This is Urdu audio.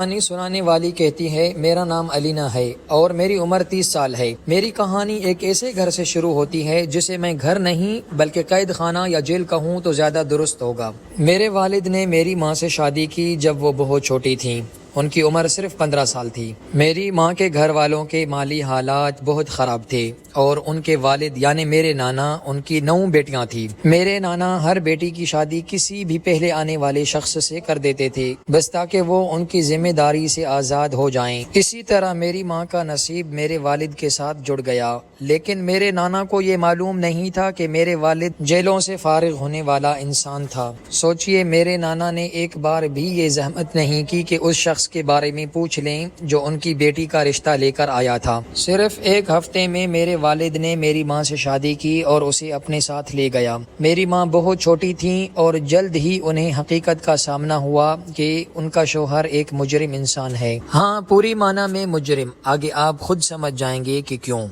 کہانی سنانے والی کہتی ہے، میرا نام علینا ہے اور میری عمر 30 سال ہے۔ میری کہانی ایک ایسے گھر سے شروع ہوتی ہے جسے میں گھر نہیں بلکہ قید خانہ یا جیل کہوں تو زیادہ درست ہوگا۔ میرے والد نے میری ماں سے شادی کی جب وہ بہت چھوٹی تھیں۔ ان کی عمر صرف 15 سال تھی۔ میری ماں کے گھر والوں کے مالی حالات بہت خراب تھے اور ان کے والد یعنی میرے نانا، ان کی 9 بیٹیاں تھیں۔ میرے نانا ہر بیٹی کی شادی کسی بھی پہلے آنے والے شخص سے کر دیتے تھے بس تاکہ وہ ان کی ذمہ داری سے آزاد ہو جائیں۔ اسی طرح میری ماں کا نصیب میرے والد کے ساتھ جڑ گیا، لیکن میرے نانا کو یہ معلوم نہیں تھا کہ میرے والد جیلوں سے فارغ ہونے والا انسان تھا۔ سوچئے، میرے نانا نے ایک بار بھی یہ زحمت نہیں کی کہ اس شخص کے بارے میں پوچھ لیں جو ان کی بیٹی کا رشتہ لے کر آیا تھا۔ صرف ایک ہفتے میں میرے والد نے میری ماں سے شادی کی اور اسے اپنے ساتھ لے گیا۔ میری ماں بہت چھوٹی تھیں اور جلد ہی انہیں حقیقت کا سامنا ہوا کہ ان کا شوہر ایک مجرم انسان ہے۔ ہاں، پوری معنی میں مجرم۔ آگے آپ خود سمجھ جائیں گے کہ کیوں۔